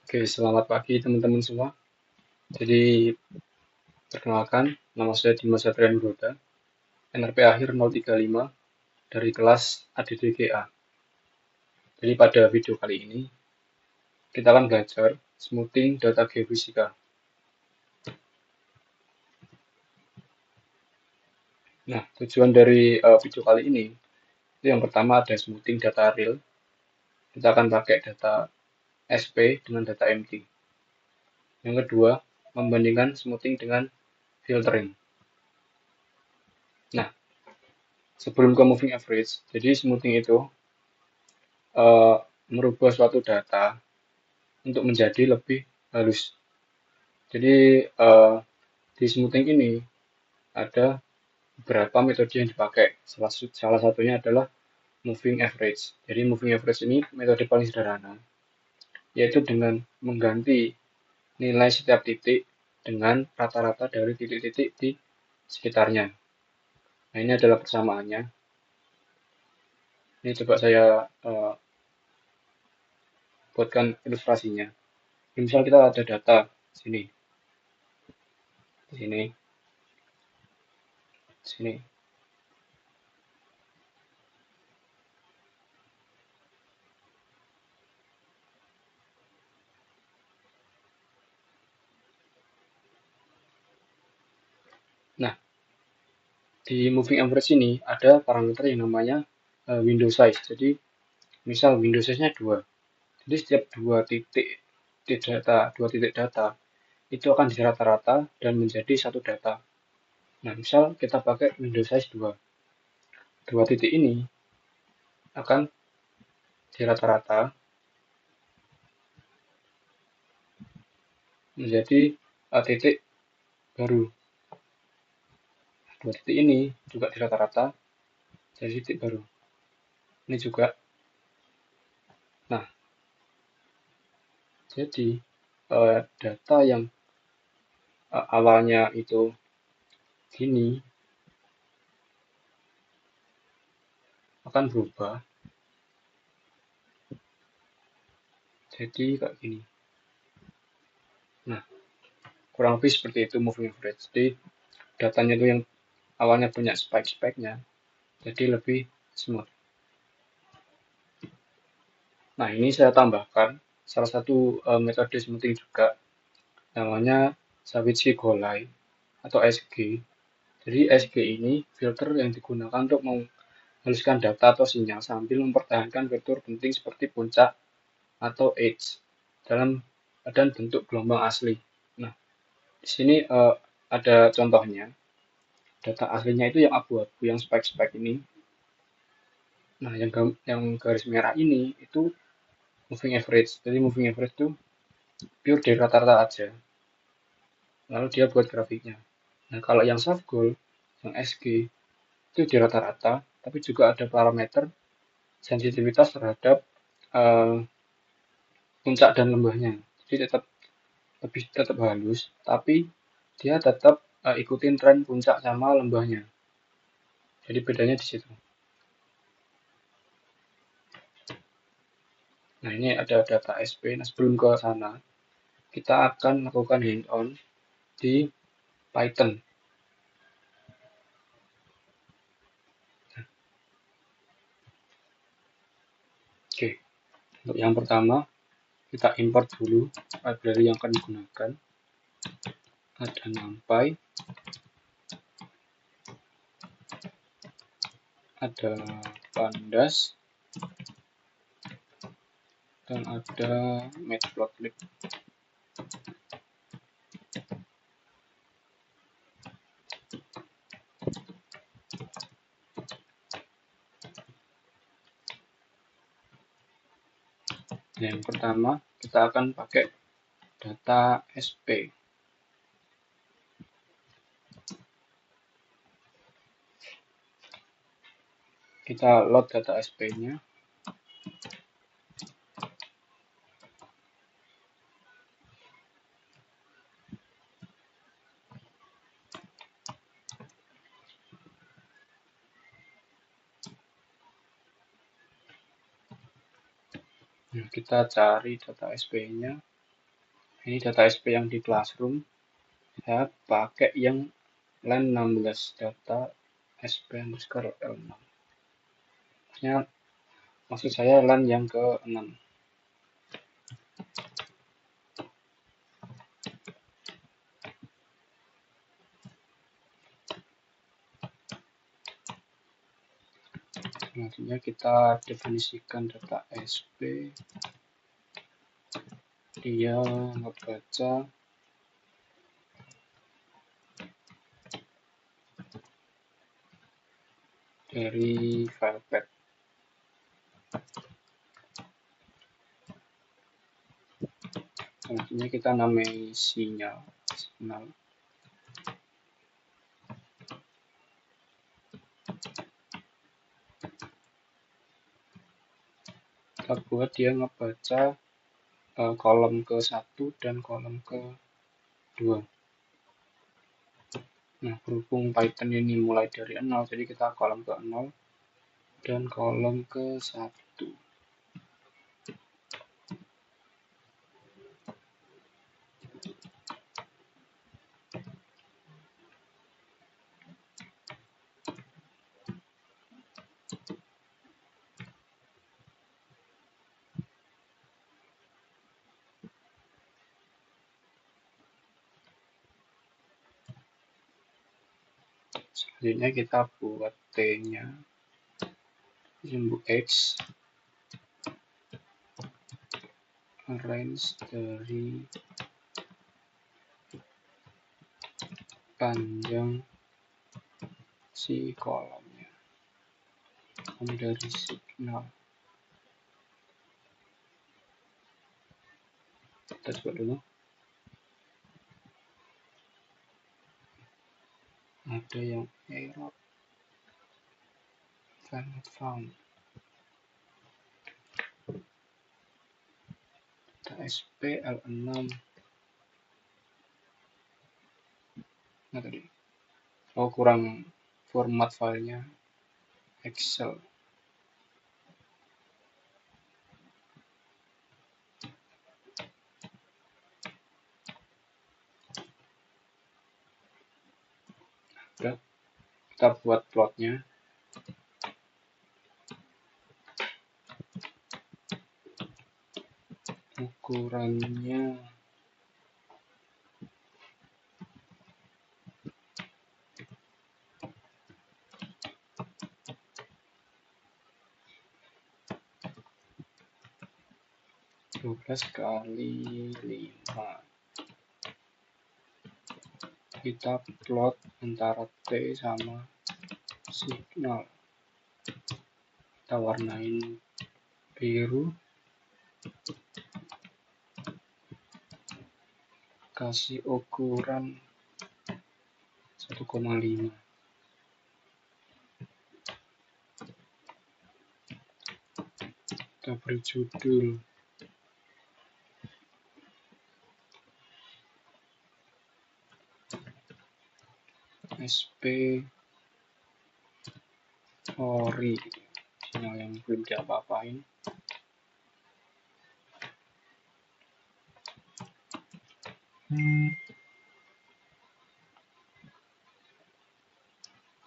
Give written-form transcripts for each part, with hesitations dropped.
Oke, selamat pagi teman-teman semua. Jadi, perkenalkan, nama saya Dimas Satria Nugroda, NRP akhir 035 dari kelas ADDGA. Jadi pada video kali ini, kita akan belajar smoothing data geofisika. Nah, tujuan dari video kali ini, itu yang pertama ada smoothing data real. Kita akan pakai data SP dengan data MT. Yang kedua, membandingkan smoothing dengan filtering. Nah, sebelum ke moving average, jadi smoothing itu eh, merubah suatu data untuk menjadi lebih halus. Jadi di smoothing ini ada beberapa metode yang dipakai. Salah satunya adalah moving average. Jadi moving average ini metode paling sederhana, yaitu dengan mengganti nilai setiap titik dengan rata-rata dari titik-titik di sekitarnya. Nah, ini adalah persamaannya. Ini coba saya buatkan ilustrasinya. Misal kita ada data sini, sini, sini. Nah, di moving average ini ada parameter yang namanya window size. Jadi, misal window size-nya 2. Jadi setiap dua titik data itu akan dirata-rata dan menjadi satu data. Nah, misal kita pakai window size 2. Dua titik ini akan dirata-rata menjadi titik baru. Dua titik ini juga dirata-rata jadi titik baru. Ini juga. Nah, jadi data yang awalnya itu gini akan berubah jadi kayak gini. Nah, kurang lebih seperti itu moving average. Jadi datanya itu yang awalnya punya spike-spike-nya jadi lebih smooth. Nah, ini saya tambahkan salah satu metode smoothing juga namanya Savici Golai atau SG. Jadi SG ini filter yang digunakan untuk menghaluskan data atau sinyal sambil mempertahankan fitur penting seperti puncak atau edge dalam dan bentuk gelombang asli. Nah, di sini ada contohnya. Data aslinya itu yang abu-abu, yang spike-spike ini. Nah, yang garis merah ini itu moving average. Jadi moving average itu pure dari rata-rata aja. Lalu dia buat grafiknya. Nah, kalau yang soft goal, yang SG, itu di rata-rata, tapi juga ada parameter sensitivitas terhadap uh, puncak dan lembahnya. Jadi tetap halus, tapi dia tetap ikutin tren puncak sama lembahnya. Jadi bedanya di situ. Nah, ini ada data SP. Nah, sebelum ke sana, kita akan lakukan hands-on di Python. Oke, untuk yang pertama, kita import dulu library yang akan digunakan. Ada NumPy, ada Pandas, dan ada Matplotlib. Yang pertama, kita akan pakai data SP. Kita load data SP-nya. Nah, kita cari data SP-nya. Ini data SP yang di Classroom. Saya pakai yang len 16, data SP underscore L6. Maksud saya len yang ke 6. Selanjutnya kita definisikan data SP. Dia ngebaca dari file path. Selanjutnya kita namai signal. Kita buat dia ngebaca kolom ke-1 dan kolom ke-2. Nah, berhubung Python ini mulai dari 0, jadi kita kolom ke-0 dan kolom ke-1. Selanjutnya kita buat T-nya, sumbu X, range dari panjang si kolomnya, dari signal. Kita coba dulu. Ada yang error, file not found. Data SP L6. Nah tadi, kurang format filenya Excel. Udah, kita buat plotnya. Ukurannya kali 5. Kita plot antara T sama signal. Kita warnain biru. Kasih ukuran 1,5. Kita beri judul SP ori, sinyal yang belum diapa-apain.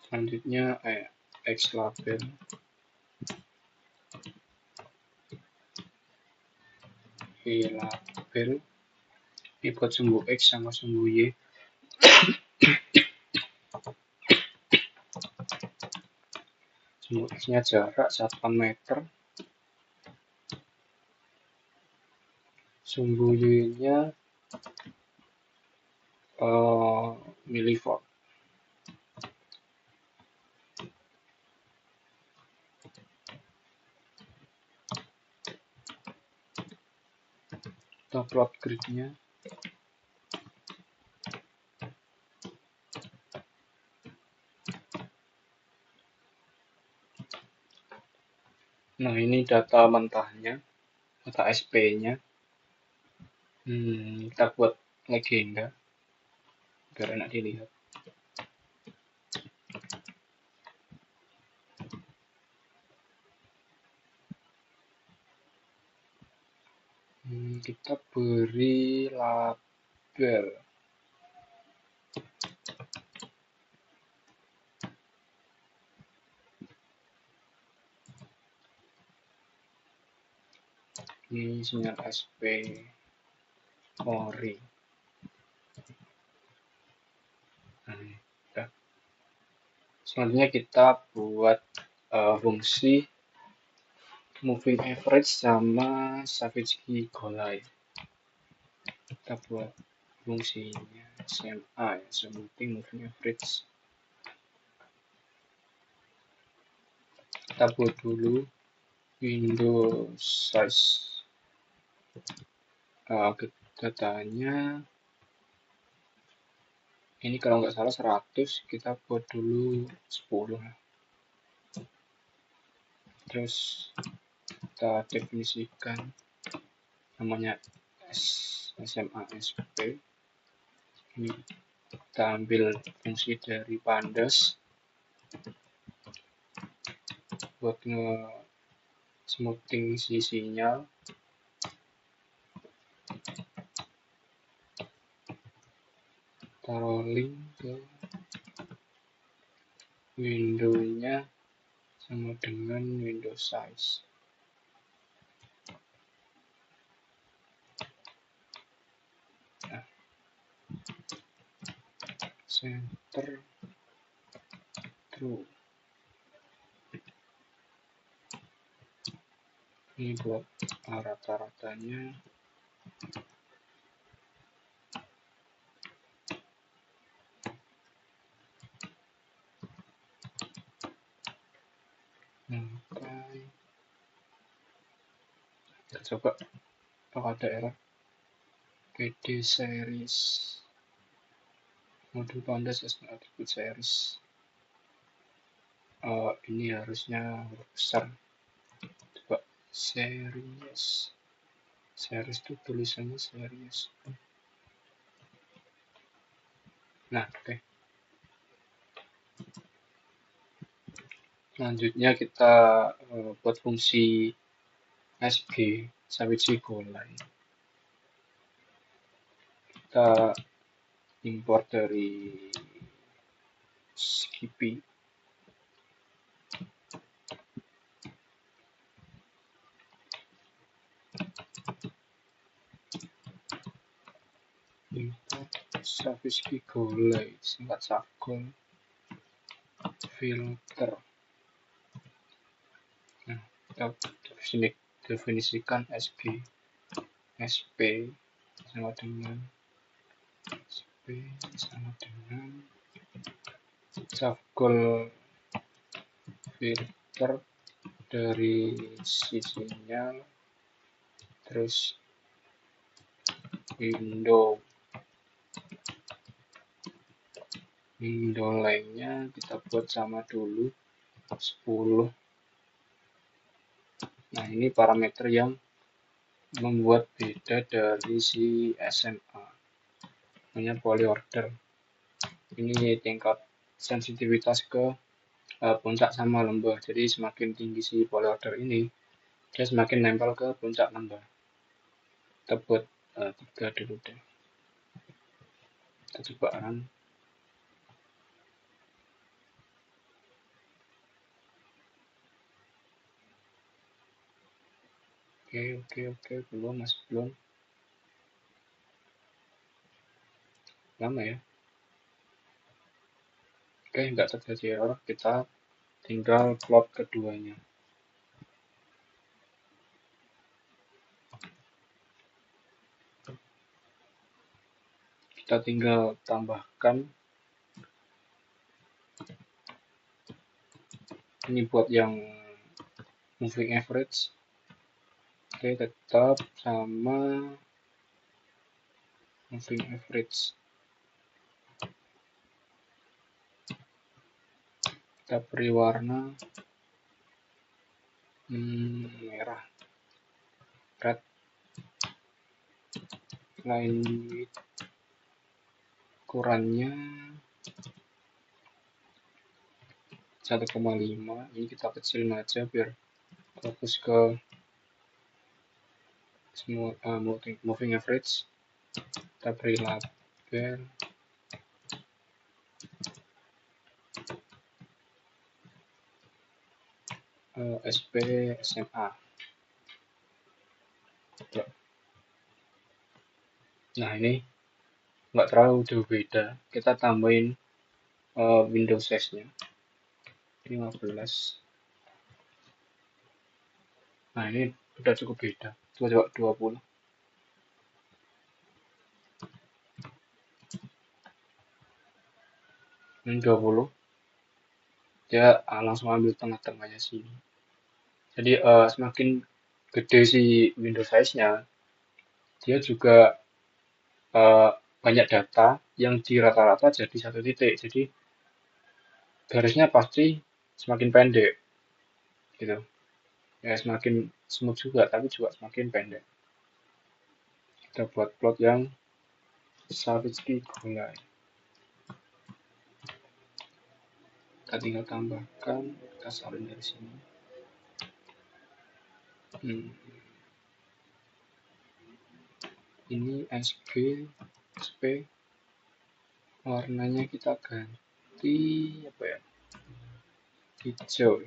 Selanjutnya X label. Y label. Ini buat sumbu X sama sumbu Y. Sumbu X-nya jarak 1 meter. Sumbu Y-nya milivolt. Kita plot gridnya. Nah, ini data mentahnya, data SP-nya. Kita buat legenda biar enak dilihat. Kita beri label. Ini sinyal SP ori. Nah, selanjutnya kita buat fungsi moving average sama Savitsky Golay. Kita buat fungsinya SMA ya, sebutin moving average. Kita buat dulu window size. Datanya ini kalau nggak salah 100, kita buat dulu 10. Terus kita definisikan namanya SMA SP. Ini kita ambil fungsi dari pandas buat smoothing si sinyal. Kita rolling ke window-nya sama dengan window size. Nah, center true. Ini buat rata-ratanya. Kita coba apakah ada error. PD series modul pandas attribute series. Ini harusnya huruf besar. Coba series itu tulisannya series. Nah, oke. Selanjutnya kita buat fungsi SG Savitsky Golay. Kita import dari Skippy. Import Savitsky Golay, singkat Savgol filter. Nah, kita definisikan SG SP sama dengan Savgol filter dari sinyal, terus window lainnya kita buat sama dulu 10. Nah, ini parameter yang membuat beda dari si SMA, namanya polyorder. Ini tingkat sensitivitas ke puncak sama lembah. Jadi semakin tinggi si polyorder ini, dia semakin nempel ke puncak lembah. Kita buat 3 dulu deh. Kita coba run. Oke, masih belum. Lama ya. Oke, nggak terjadi error. Kita tinggal plot keduanya. Kita tinggal tambahkan ini buat yang moving average. Oke, tetap sama moving average. Kita beri warna merah, red. Line width ukurannya 1,5. Ini kita kecilin aja biar fokus ke semua moving average, kita beri label SP SMA. Nah, ini nggak terlalu jauh beda, kita tambahin window size-nya 15. Nah, ini udah cukup beda. Coba 20. Ini 20. Dia langsung ambil tengah-tengahnya sini. Jadi semakin gede si window size-nya, dia juga banyak data yang di rata-rata jadi satu titik. Jadi garisnya pasti semakin pendek, gitu. Ya semakin smooth juga, tapi juga semakin pendek. Kita buat plot yang Savitzky Golay. Kita tinggal tambahkan, kita salin dari sini. Ini SP, warnanya kita ganti apa ya? Hijau.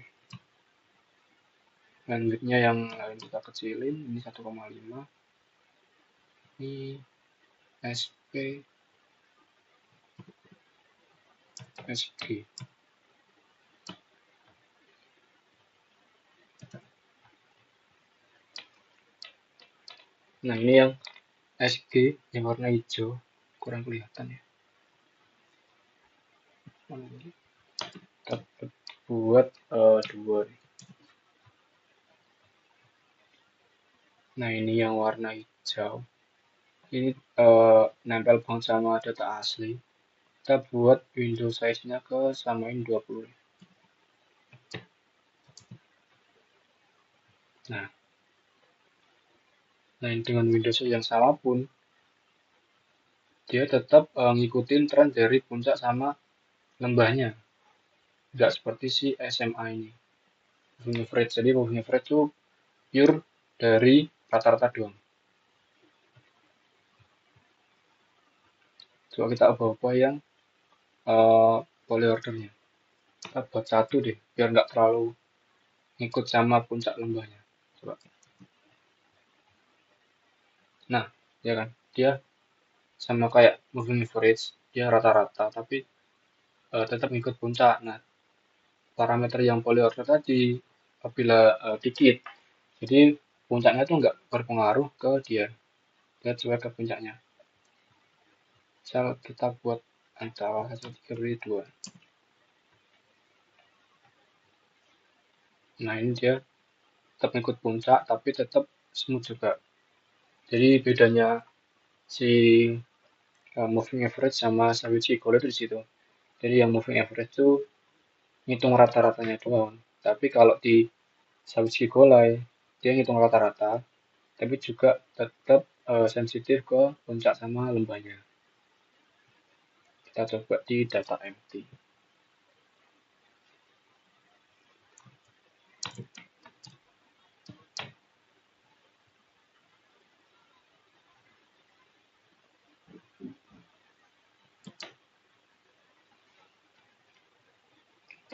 Bandwidth-nya yang lain kita kecilin, ini 1,5. Ini SP SG. Nah, ini yang SG yang warna hijau, kurang kelihatan ya. Kita buat dua. Nah, ini yang warna hijau. Ini nempel banget sama data asli. Kita buat window size-nya ke samain 20. Nah, dengan window size yang sama pun, dia tetap ngikutin tren dari puncak sama lembahnya. Nggak seperti si SMA ini. Moving average. Jadi moving average itu pure dari rata-rata doang. Coba kita ubah-ubah yang poly ordernya. Kita buat satu deh, biar nggak terlalu ngikut sama puncak lembahnya. Coba. Nah, ya kan, dia sama kayak moving average, dia rata-rata, tapi tetap ngikut puncak. Nah, parameter yang poly order tadi, apabila dikit, jadi puncaknya tuh nggak berpengaruh ke dia cuek ke puncaknya. Misal kita buat antara 1,3 2. Nah, ini dia tetap ikut puncak tapi tetap smooth juga. Jadi bedanya si moving average sama Savitzky Golay itu di situ. Jadi yang moving average itu ngitung rata-ratanya doang. Tapi kalau di Savitzky Golay dia ngitung rata-rata, tapi juga tetap sensitif ke puncak sama lembahnya. Kita coba di data empty.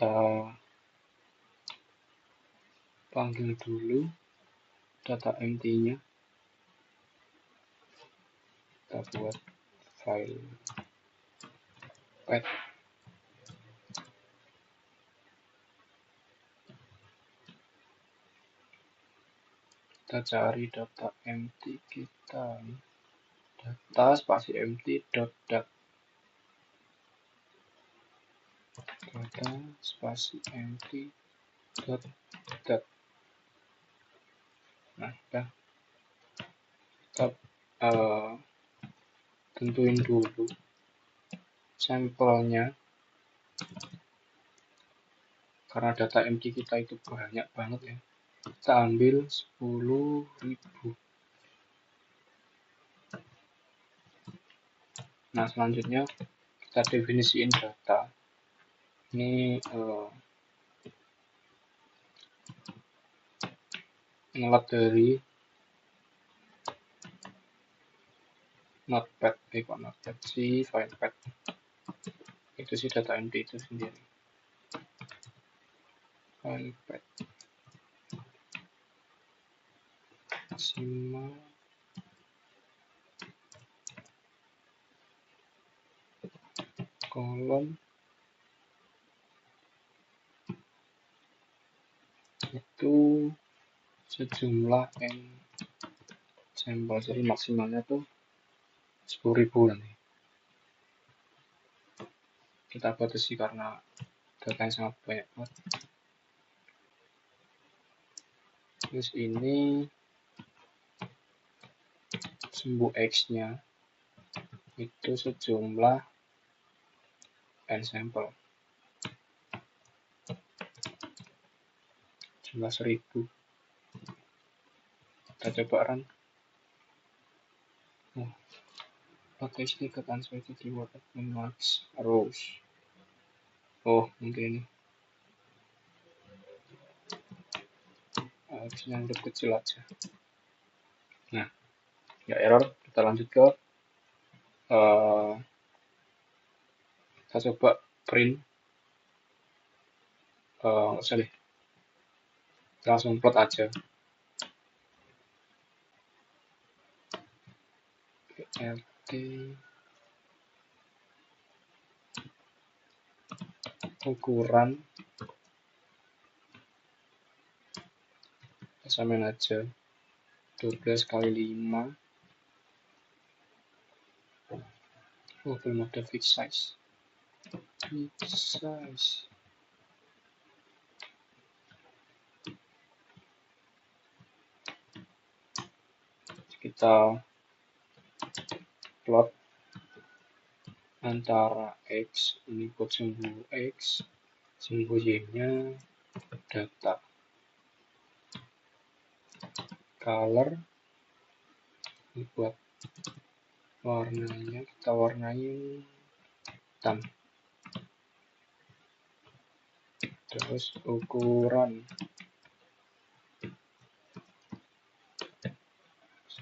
Kita panggil dulu data empty-nya. Kita buat file path. Kita cari data empty kita, data spasi empty dot dat, data spasi empty dot dat. Nah, kita tentuin dulu sampelnya, karena data empty kita itu banyak banget ya. Kita ambil 10.000. Nah, selanjutnya kita definisiin data. Ini ngelap dari notepad, kok notepad sih, filepad itu sih data entry itu sendiri. Filepad simak kolom itu sejumlah n sampel, jadi maksimalnya tuh 10.000 nanti. Kita batasi karena datanya sangat banyak banget. Terus ini sumbu X-nya itu sejumlah n sampel, jumlah 1000. Kita coba run. Pakai sedikit unsighted reward admin max rows. Mungkin ini yang lebih kecil aja. Nah, ya error. Kita lanjut ke kita coba print. Sorry, langsung plot aja. lt ukuran samain aja 12 kali 5. Belum ada fixed size. Kita plot antara X, ini buat sumbu X, sumbu Y-nya data. Color, ini buat warnanya, kita warnai hitam. Terus ukuran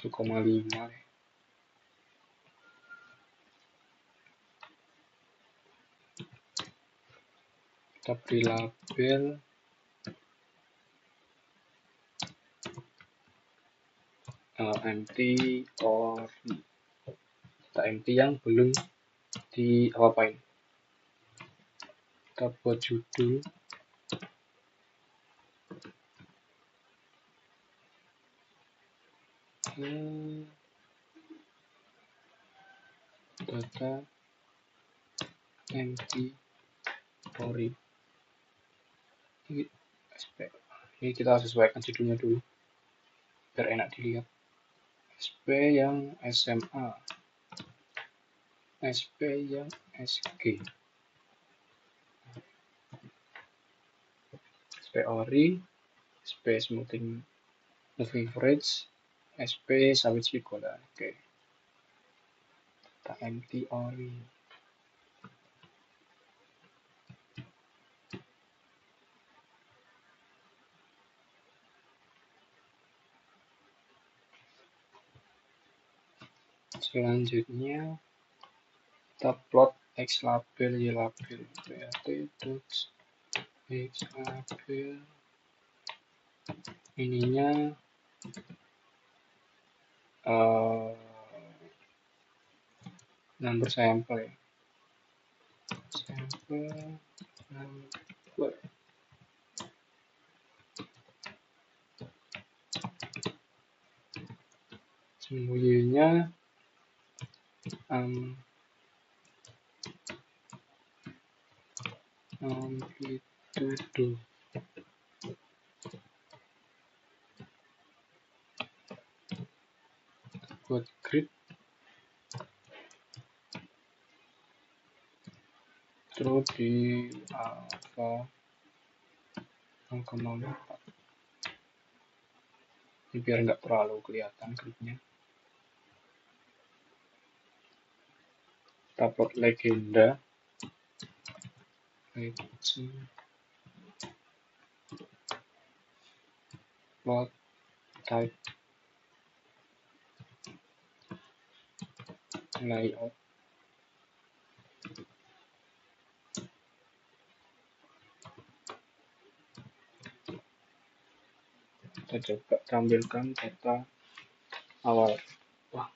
1,5. Kita beri label empty or data empty yang belum di apa-apain. Kita buat judul data empty ori. Ini kita sesuaikan judulnya dulu biar enak dilihat. SP yang SMA, SP yang SG, SP ori, SP smoothing moving average, SP sawit Sigola. Oke. Kita empty ori. Selanjutnya kita plot X label, Y label, X label. Ininya number sampel ya. Sampel number. Sembunyinya amplitude. Buat grid terus di alpha 0,4. Ini biar nggak terlalu kelihatan gridnya. Kita plot legenda, plot type layout. Kita coba tampilkan data awal. Wah,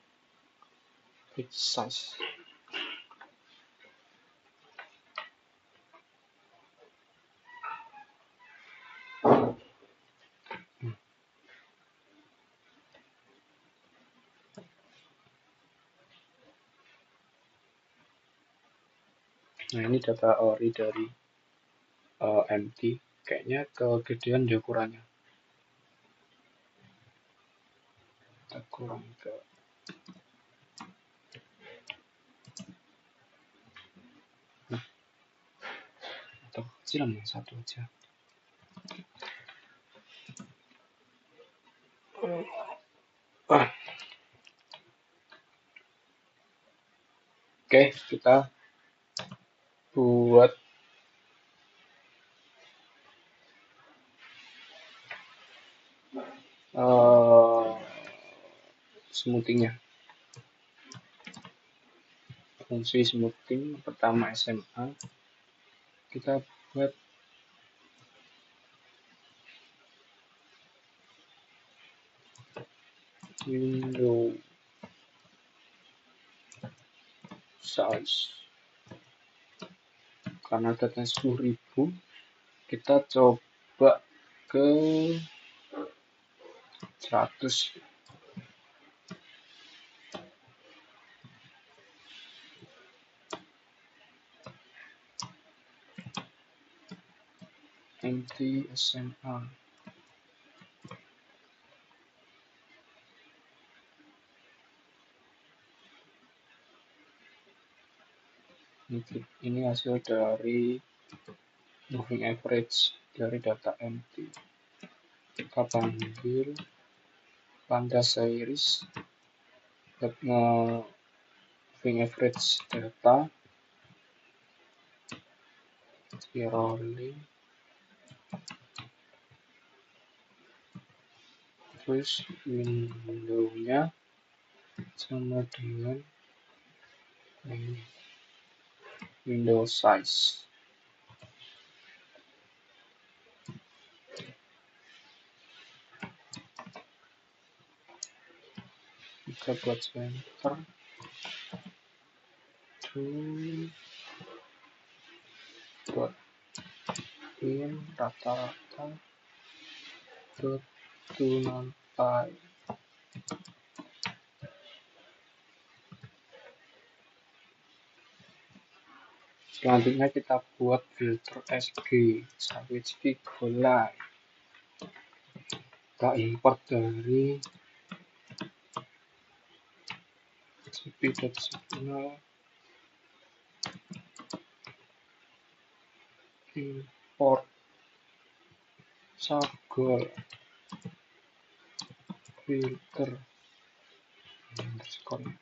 page size. Nah, ini data ori dari empty. Kayaknya kegedean dia ukurannya. Kita kurang ke atau kecilan yang satu aja. Oke, kita buat smoothing-nya. Fungsi smoothing pertama SMA kita buat window size. Karena datanya 10.000, kita coba ke 100. Empty SMA. Ini hasil dari moving average dari data empty. Kita panggil panda series buat moving average data spiraling, terus window-nya sama dengan window size. Kita buat center, buat in rata-rata to non-pi. Selanjutnya kita buat filter SG, Savitsky Golai. Kita import dari cp.signal, import Sagol filter underscore.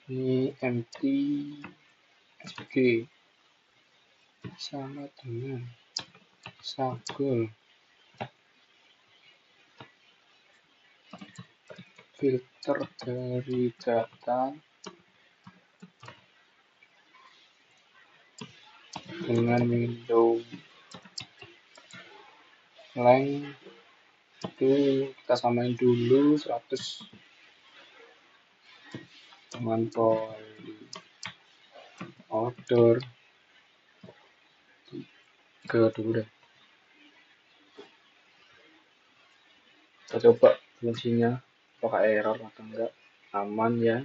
Ini empty SG sama dengan Sagol filter dari data dengan window length itu kita samain dulu 100 dengan poly order 3 dulu deh. Kita coba fungsinya apakah error atau enggak. Aman ya.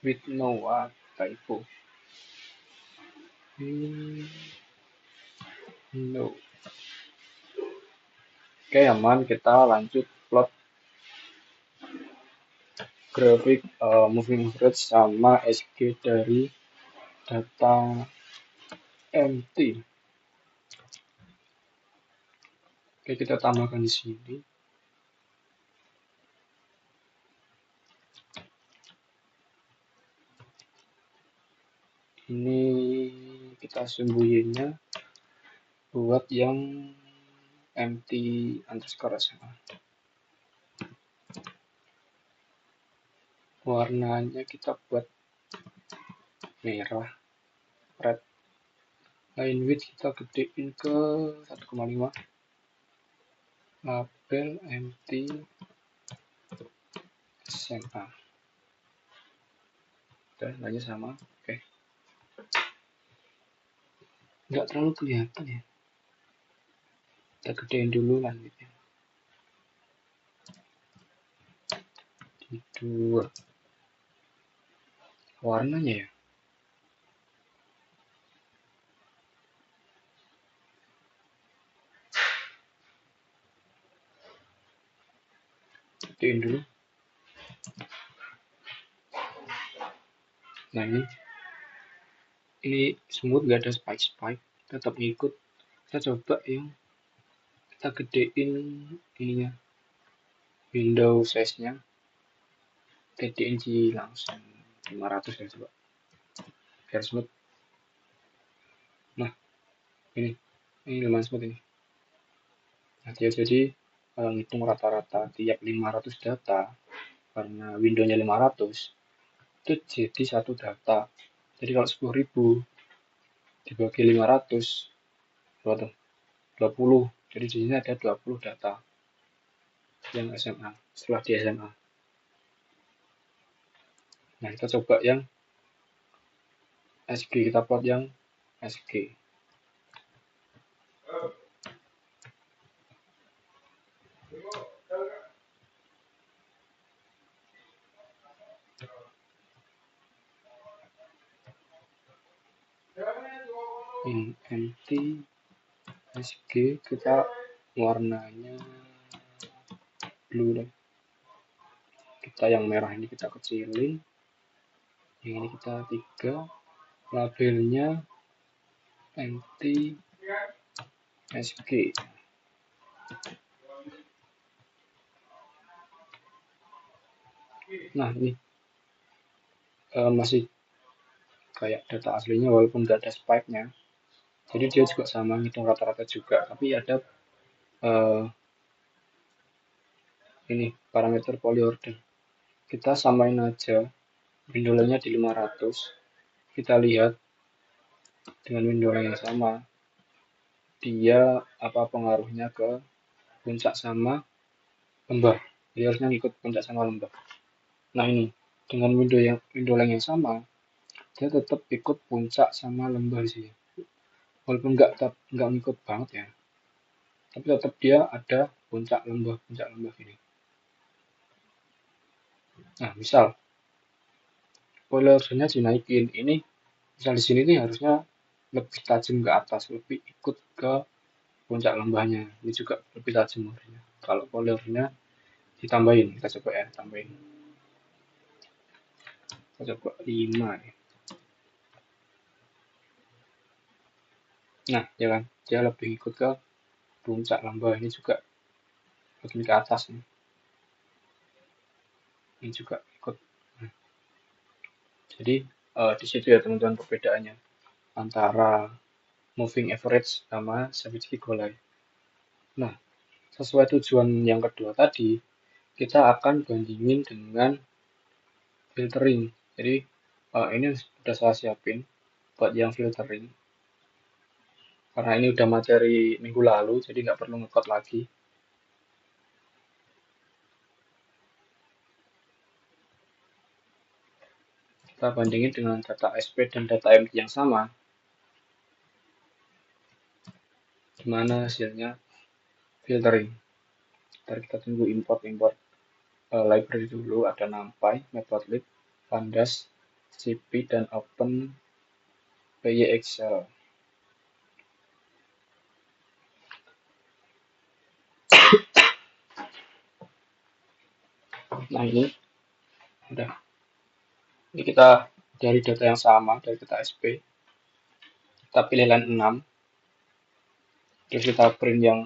With no typo. No. Oke, aman. Kita lanjut plot grafik moving average sama SG dari data empty. Oke, kita tambahkan di sini. Ini kita sembunyinya buat yang empty underscore SMA. Warnanya kita buat merah, red. Line width kita gedein ke 1,5. Label empty SMA. Udah, nanya sama. Oke. Nggak terlalu kelihatan ya. Kita gedein dulu line widthnya. Di 2. Warnanya ya. Gedein dulu. Nah ini smooth, gak ada spike, tetap ngikut. Kita coba yang kita gedein ininya, window size nya gedein langsung 500 ya, coba biar smooth. Nah ini lumayan smooth ini. Nah jadi ngitung rata-rata tiap 500 data, karena windownya 500 itu jadi satu data. Jadi kalau 10.000 dibagi 500 berapa tuh? 20. Jadi di sini ada 20 data yang SMA setelah di SMA. Nah kita coba yang SG, kita plot yang SG. In empty SG kita warnanya blue deh. Kita yang merah ini kita kecilin, yang ini kita 3. Labelnya empty SG. Nah ini masih kayak data aslinya walaupun nggak ada spike-nya. Jadi dia juga sama, ngitung rata-rata juga, tapi ada ini parameter polyordel. Kita samain aja window line-nya di 500. Kita lihat dengan window line yang sama, dia apa pengaruhnya ke puncak sama lembah. Dia harusnya ngikut puncak sama lembah. Nah ini dengan window line yang sama, dia tetap ikut puncak sama lembah sih. Walaupun nggak ngikut banget ya, tapi tetap dia ada puncak lembah ini. Nah misal polyordenya dinaikin, ini misal di sini nih harusnya lebih tajam ke atas, lebih ikut ke puncak lembahnya. Ini juga lebih tajam harusnya. Kalau polyordenya ditambahin, kita coba ya, tambahin. Kita coba 5 nih. Nah ya kan, dia lebih ikut ke puncak lembah. Ini juga makin ke atas nih. Ini juga ikut. Nah, jadi di situ ya teman-teman perbedaannya antara moving average sama Savitzky Golay. Nah, sesuai tujuan yang kedua tadi, kita akan bandingin dengan filtering. Jadi ini sudah saya siapin buat yang filtering. Karena ini udah materi minggu lalu, jadi nggak perlu ngekot lagi. Kita bandingin dengan data SP dan data MT yang sama. Gimana hasilnya filtering? Ntar kita tunggu import library dulu. Ada NumPy, Matplotlib, Pandas, CP, dan Open PyExcel. Nah ini udah. Ini kita dari data yang sama, dari data SP. Kita pilih line 6. Terus kita print yang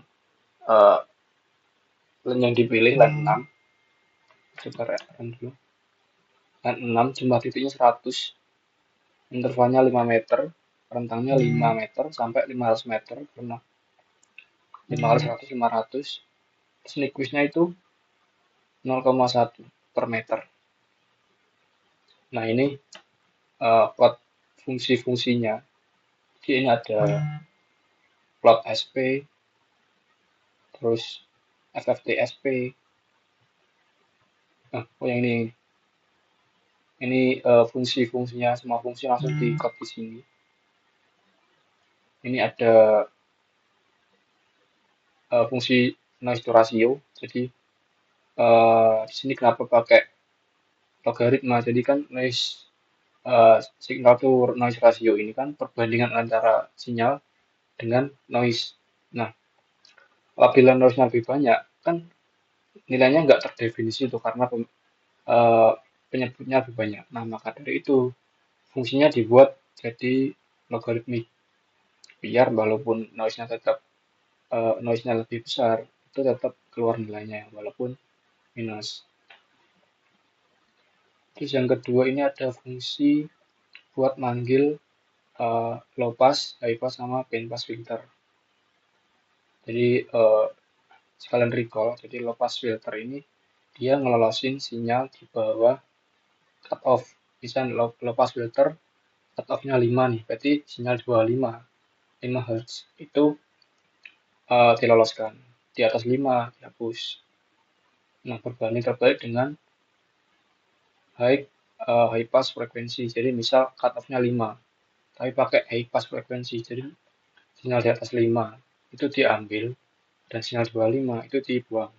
line yang dipilih, line 6. Coba run dulu. Line 6, jumlah titiknya 100. Intervalnya 5 meter. Rentangnya 5 meter sampai 500 meter. Karena 5 kali 100 500. Terus liquidnya itu 0,1 per meter. Nah ini plot fungsi-fungsinya. Jadi ini ada plot SP, terus FFT SP. Nah, oh yang ini fungsi-fungsinya, semua fungsi langsung di copy di sini. Ini ada fungsi noise to ratio. Jadi di sini kenapa pakai logaritma? Jadi kan signal to noise ratio ini kan perbandingan antara sinyal dengan noise. Nah, apabila noise-nya lebih banyak, kan nilainya nggak terdefinisi itu karena penyebutnya lebih banyak. Nah, maka dari itu fungsinya dibuat jadi logaritmik biar walaupun noise-nya lebih besar, itu tetap keluar nilainya walaupun minus. Terus yang kedua ini ada fungsi buat manggil low pass, high pass sama band pass filter. Jadi sekalian recall, jadi low pass filter ini dia ngelolosin sinyal di bawah cut off. Misal low pass filter cut off-nya 5 nih, berarti sinyal di bawah 5 Hz itu diloloskan. Di atas 5 dihapus. Nah, berbanding terbalik dengan high pass frekuensi. Jadi misal cut off-nya 5, tapi pakai high pass frekuensi. Jadi sinyal di atas 5 itu diambil dan sinyal di bawah 5 itu dibuang.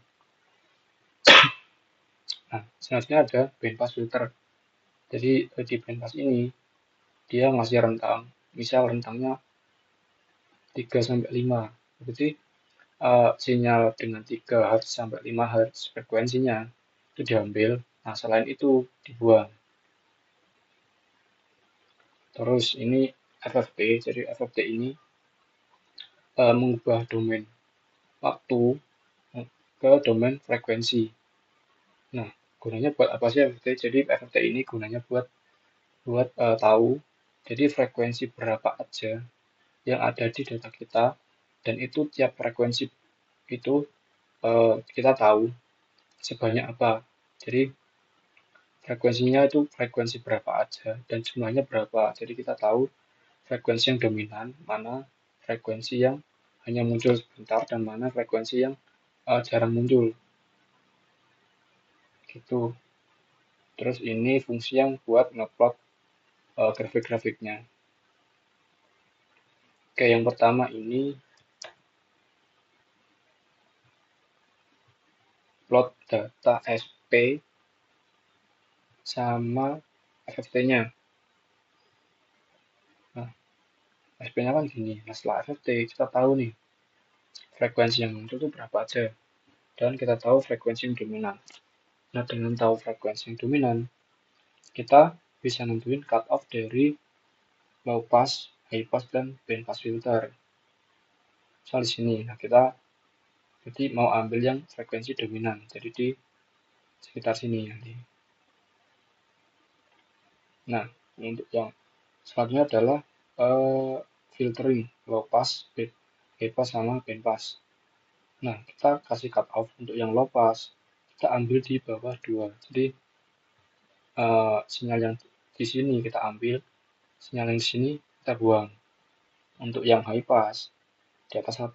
Nah, selanjutnya ada band pass filter. Jadi di band pass ini dia ngasih rentang. Misal rentangnya 3 sampai 5. Berarti sinyal dengan 3 Hz sampai 5 Hz frekuensinya itu diambil. Nah, selain itu dibuang. Terus ini FFT. Jadi FFT ini mengubah domain waktu ke domain frekuensi. Nah, gunanya buat apa sih FFT? Jadi FFT ini gunanya buat tahu jadi frekuensi berapa aja yang ada di data kita dan itu tiap frekuensi itu kita tahu sebanyak apa. Jadi frekuensinya itu frekuensi berapa aja dan jumlahnya berapa. Jadi kita tahu frekuensi yang dominan, mana frekuensi yang hanya muncul sebentar dan mana frekuensi yang jarang muncul. Gitu. Terus ini fungsi yang buat ngeplot grafik-grafiknya. Oke, yang pertama ini plot data SP sama FFT-nya. Nah, SP-nya kan gini. Nah, setelah FFT kita tahu nih frekuensi yang muncul itu berapa aja. Dan kita tahu frekuensi yang dominan. Nah, dengan tahu frekuensi yang dominan, kita bisa nentuin cut off dari low pass, high pass, dan band pass filter. Misal di sini, nah kita jadi mau ambil yang frekuensi dominan, jadi di sekitar sini nanti. Nah, untuk yang selanjutnya adalah filtering low pass, high pass sama band pass. Nah, kita kasih cut off untuk yang low pass, kita ambil di bawah 2. Jadi sinyal yang di sini kita ambil, sinyal yang di sini kita buang. Untuk yang high pass di atas 1,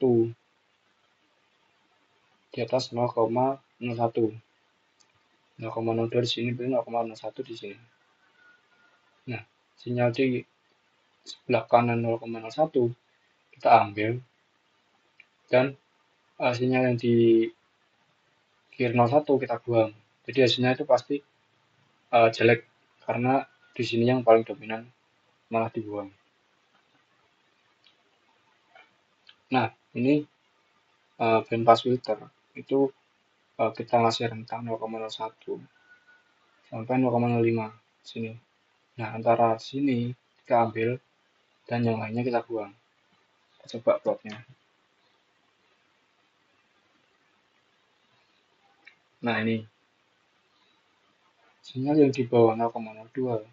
di atas 0,01, 0,02 di sini, berarti 0,01 di sini. Nah, sinyal di sebelah kanan 0,01 kita ambil dan sinyal yang di kiri 01 kita buang. Jadi hasilnya itu pasti jelek karena di sini yang paling dominan malah dibuang. Nah, ini band pass filter itu kita ngasih rentang 0,01 sampai 0,05 sini. Nah, antara sini kita ambil dan yang lainnya kita buang. Kita coba plotnya. Nah, ini sinyal yang di bawah 0,02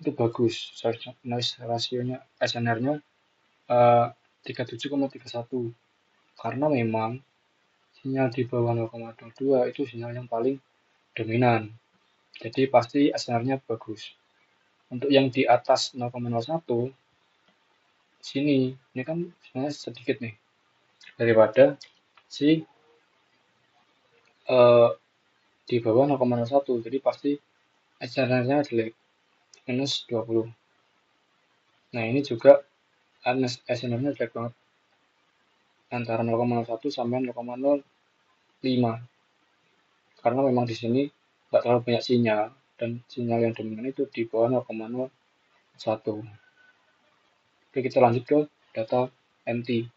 itu bagus. Noise rasionya SNR-nya 37,31. karena memang sinyal di bawah 0,22 itu sinyal yang paling dominan. Jadi pasti SNR-nya bagus. Untuk yang di atas 0,01 sini, ini kan sebenarnya sedikit nih daripada si di bawah 0,01. Jadi pasti SNR-nya jelek, minus 20. Nah ini juga SNR-nya jelek banget, antara 0,01 sampai 0,05. Karena memang di sini nggak terlalu banyak sinyal, dan sinyal yang dominan itu di bawah 0,01. Oke, kita lanjut ke data MT.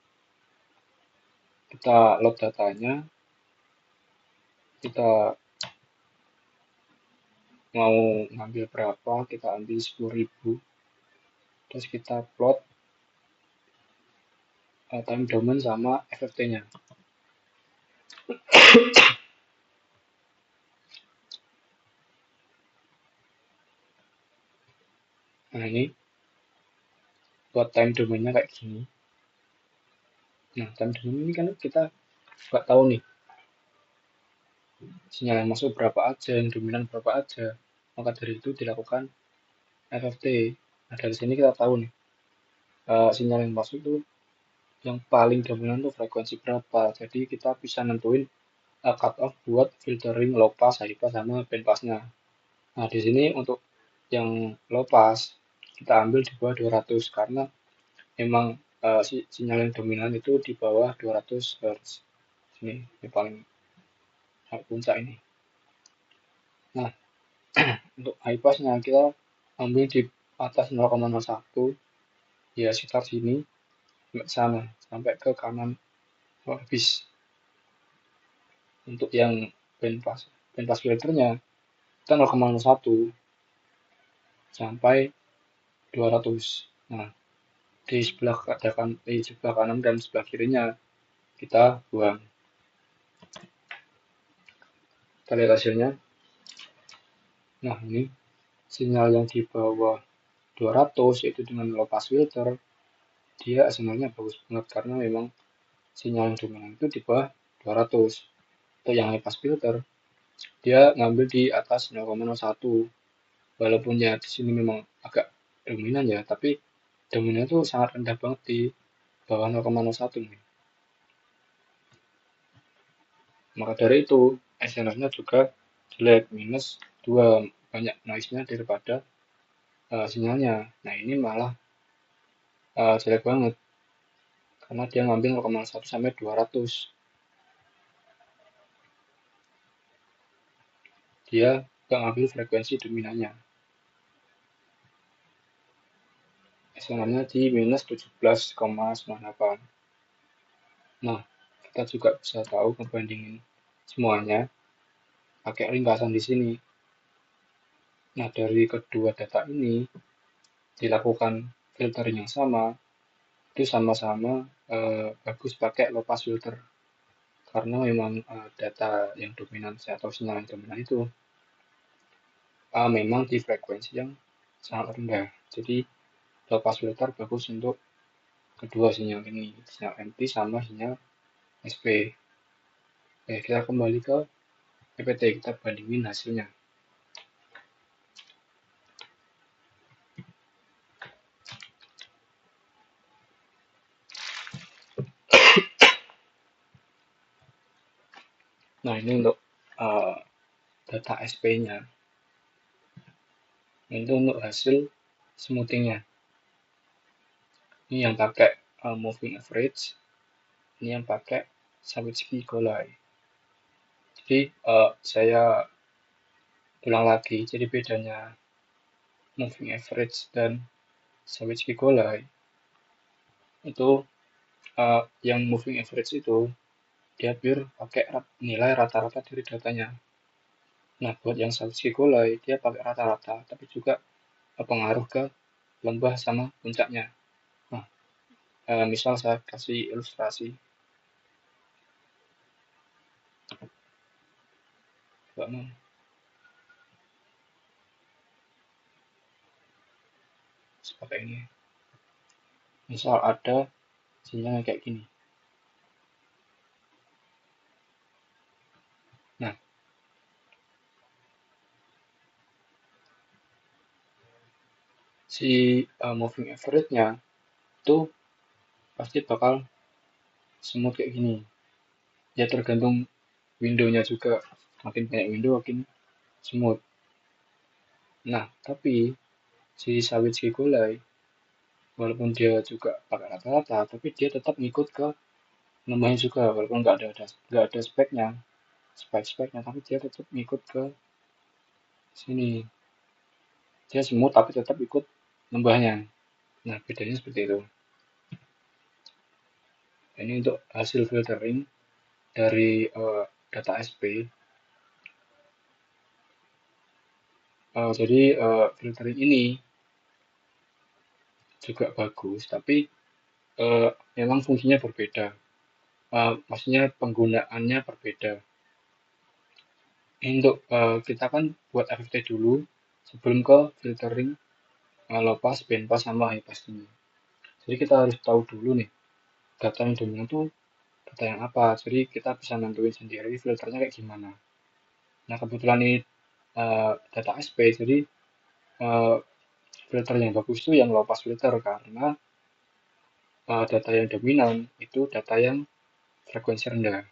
Kita load datanya, kita mau ngambil berapa, kita ambil 10.000, terus kita plot time domain sama FFT-nya. Nah ini buat time domainnya kayak gini. Nah time domain ini kan kita nggak tahu nih sinyal yang masuk berapa aja, yang dominan berapa aja. Maka dari itu dilakukan FFT. Nah dari sini kita tahu nih sinyal yang masuk itu yang paling dominan tuh frekuensi berapa. Jadi kita bisa nentuin cut off buat filtering low pass, high pass sama band passnya. Nah di sini untuk yang low pass kita ambil di bawah 200 karena memang sinyal yang dominan itu di bawah 200 Hz. Ini paling puncak ini. Nah untuk high passnya kita ambil di atas 0,01, ya sekitar sini sampai sana, sampai ke kanan habis. Untuk yang band pass filternya kita 0,01 sampai 200. Nah di sebelah kanan dan sebelah kirinya kita buang. Kita lihat hasilnya. Nah ini sinyal yang di bawah 200 yaitu dengan low pass filter, dia sinyalnya bagus banget karena memang sinyal yang dominan itu di bawah 200. Untuk yang high pass filter dia ngambil di atas 0,01. Walaupun ya di sini memang agak dominan ya, tapi dominan itu sangat rendah banget di bawah 0,01 nih. Maka dari itu SNR-nya juga jelek, minus 2, banyak noise-nya daripada sinyalnya. Nah ini malah jelek banget karena dia ngambil 0,1 sampai 200. Dia nggak ngambil frekuensi dominannya. SNR-nya di minus 17,98. Nah kita juga bisa tahu ngebandingin semuanya pakai ringkasan di sini. Nah dari kedua data ini dilakukan filtering yang sama, itu sama-sama bagus pakai low pass filter karena memang data yang dominan atau sinyal yang dominan itu memang di frekuensi yang sangat rendah. Jadi low pass filter bagus untuk kedua sinyal ini, sinyal MT sama sinyal SP. Oke, kita kembali ke PPT, kita bandingin hasilnya. Nah ini untuk data SP-nya. Itu untuk hasil smoothingnya. Ini yang pakai moving average, ini yang pakai Sawitzky Golay. Jadi saya ulang lagi, jadi bedanya moving average dan Sawitzky Golay itu yang moving average itu dia pure pakai nilai rata-rata dari datanya. Nah buat yang Sawitzky Golay dia pakai rata-rata tapi juga pengaruh ke lembah sama puncaknya. Nah misal saya kasih ilustrasi. Seperti ini. Misal ada sinyal kayak gini. si moving average-nya itu pasti bakal smooth kayak gini. Ya tergantung window-nya juga. Makin banyak window makin smooth. Nah, tapi si sawit Gigolai walaupun dia juga pakai rata-rata, tapi dia tetap ngikut ke lembahnya juga walaupun nggak ada speknya, spek-speknya, tapi dia tetap ngikut ke sini. Dia smooth tapi tetap ikut lembahnya. Nah, bedanya seperti itu. Ini untuk hasil filtering dari data SP. Jadi filtering ini juga bagus, tapi memang fungsinya berbeda. Maksudnya penggunaannya berbeda. Untuk kita kan buat FFT dulu sebelum ke filtering low pass, band pass, sama high pass ini. Jadi kita harus tahu dulu nih data yang dominan tuh data yang apa. Jadi kita bisa nentuin sendiri filternya kayak gimana. Nah kebetulan ini data SP, jadi uh, filter yang bagus itu yang low pass filter karena data yang dominan itu data yang frekuensi rendah.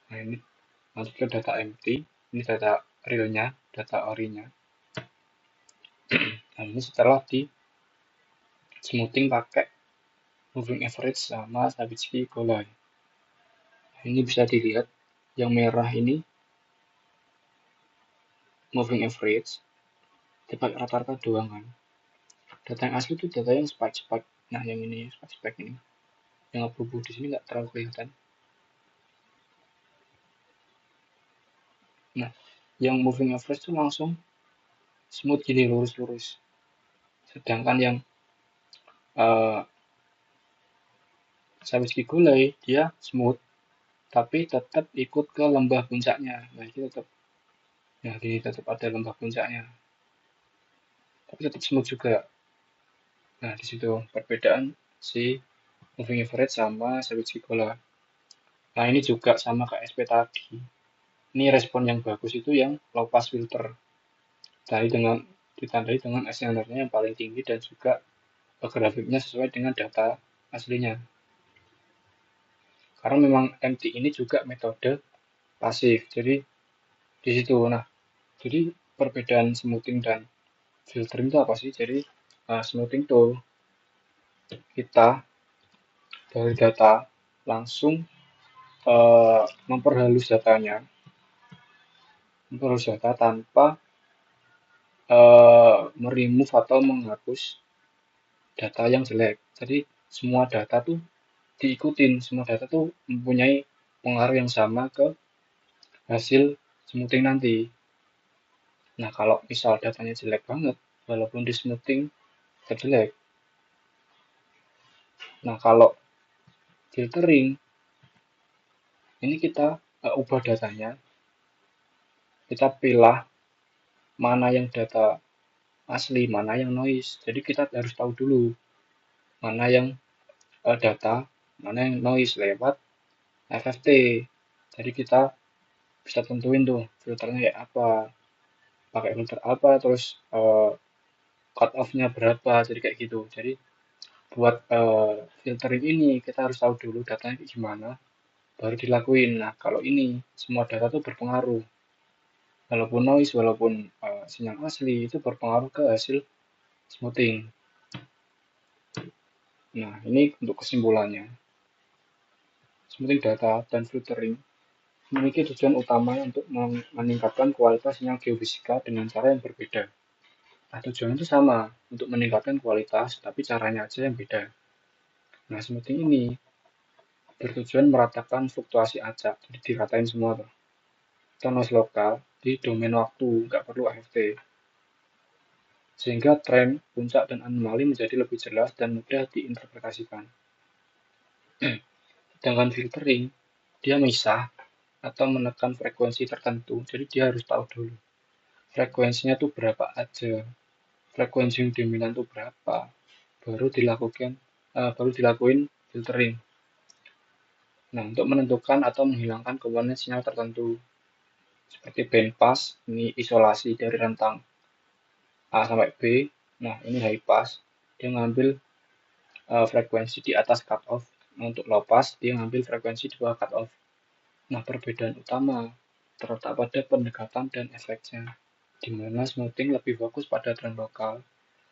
Nah ini masuk ke data empty, ini data realnya, data orinya. Nah ini setelah di smoothing pakai moving average sama Savitsky Golai. Nah, ini bisa dilihat yang merah ini moving average, dipakai rata-rata doang kan. Data yang asli itu data yang spike-spike. Nah yang ini spike-spike ini, yang abu-abu di sini nggak terlalu kelihatan. Nah yang moving average itu langsung smooth gini, lurus-lurus. Sedangkan yang uh, Savitsky Golai dia smooth tapi tetap ikut ke lembah puncaknya. Nah ini tetap, ya ini tetap ada lembah puncaknya, tapi tetap smooth juga. Nah di situ perbedaan si moving average sama Savitsky Golai. Nah ini juga sama kayak SP tadi. Ini respon yang bagus itu yang low pass filter. Ditandai dengan SNR-nya yang paling tinggi dan juga grafiknya sesuai dengan data aslinya. Karena memang MT ini juga metode pasif. Jadi di situ. Nah, jadi perbedaan smoothing dan filtering itu apa sih? Jadi smoothing itu kita dari data langsung memperhalus data tanpa meremove atau menghapus data yang jelek. Jadi semua data tuh diikutin, semua data tuh mempunyai pengaruh yang sama ke hasil smoothing nanti. Nah, kalau misal datanya jelek banget, walaupun di smoothing tetap jelek. Nah, kalau filtering, ini kita ubah datanya, kita pilih mana yang data asli, mana yang noise. Jadi kita harus tahu dulu mana yang data, mana yang noise lewat FFT. Jadi kita bisa tentuin tuh filternya kayak apa, pakai filter apa, terus cut off-nya berapa, jadi kayak gitu. Jadi buat filtering ini kita harus tahu dulu datanya kayak gimana, baru dilakuin. Nah kalau ini semua data tuh berpengaruh, walaupun noise, walaupun sinyal asli itu berpengaruh ke hasil smoothing. Nah ini untuk kesimpulannya, smoothing data dan filtering memiliki tujuan utama untuk meningkatkan kualitas sinyal geofisika dengan cara yang berbeda. Nah, tujuannya itu sama, untuk meningkatkan kualitas, tapi caranya aja yang beda. Nah, smoothing ini bertujuan meratakan fluktuasi acak, jadi diratain semua tuh. Kita noise lokal di domain waktu, nggak perlu AFT. Sehingga tren, puncak, dan anomali menjadi lebih jelas dan mudah diinterpretasikan. Sedangkan filtering, dia misah atau menekan frekuensi tertentu, jadi dia harus tahu dulu. Frekuensinya tuh berapa aja, frekuensi yang dominan tuh berapa, baru dilakuin filtering. Nah, untuk menentukan atau menghilangkan komponen sinyal tertentu seperti bandpass, ini isolasi dari rentang A sampai B, Nah, ini high pass, dia ngambil frekuensi di atas cut off. Untuk low pass, dia ngambil frekuensi di bawah cut off. Nah, perbedaan utama terletak pada pendekatan dan efeknya, di mana smoothing lebih fokus pada tren lokal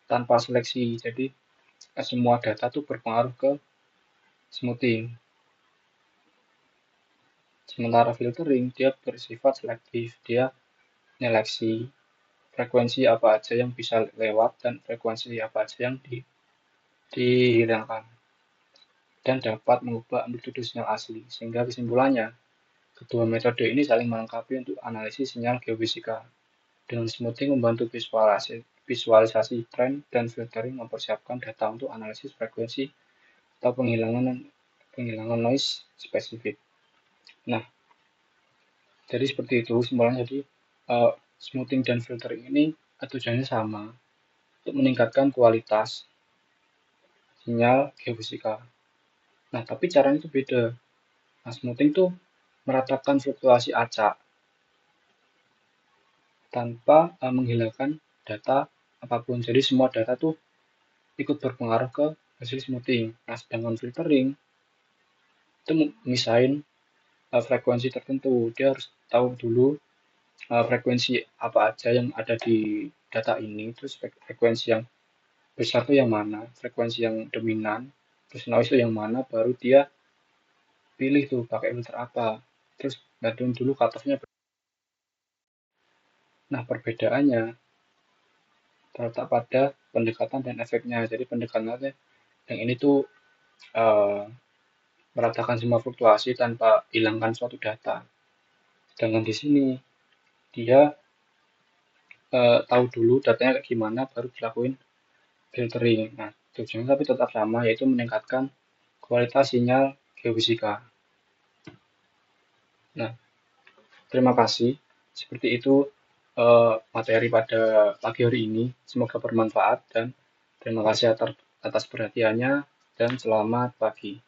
tanpa seleksi. Jadi, semua data tuh berpengaruh ke smoothing. Sementara filtering, dia bersifat selektif. Dia nyeleksi frekuensi apa aja yang bisa lewat dan frekuensi apa aja yang dihilangkan, dan dapat mengubah amplitude sinyal asli. Sehingga kesimpulannya, kedua metode ini saling melengkapi untuk analisis sinyal geofisika. Dengan smoothing membantu visualisasi tren, dan filtering mempersiapkan data untuk analisis frekuensi atau penghilangan noise spesifik. Nah, jadi seperti itu sebenarnya. Jadi smoothing dan filtering ini tujuannya sama, untuk meningkatkan kualitas sinyal geofisika. Nah, tapi caranya itu beda. Nah, smoothing tuh meratakan fluktuasi acak tanpa menghilangkan data apapun. Jadi semua data tuh ikut berpengaruh ke hasil smoothing. Nah, sedangkan filtering itu misahin frekuensi tertentu. Dia harus tahu dulu frekuensi apa aja yang ada di data ini, terus frekuensi yang besar itu yang mana, frekuensi yang dominan, terus noise itu yang mana, baru dia pilih tuh pakai filter apa, terus ngaduin dulu cutoff-nya. Nah, perbedaannya terletak pada pendekatan dan efeknya. Jadi pendekatannya yang ini tuh uh, meratakan semua fluktuasi tanpa hilangkan suatu data. Sedangkan di sini dia tahu dulu datanya kayak gimana, baru dilakuin filtering. Nah, tujuannya tapi tetap sama, yaitu meningkatkan kualitas sinyal geofisika. Nah, terima kasih. Seperti itu materi pada pagi hari ini. Semoga bermanfaat, dan terima kasih atas perhatiannya, dan selamat pagi.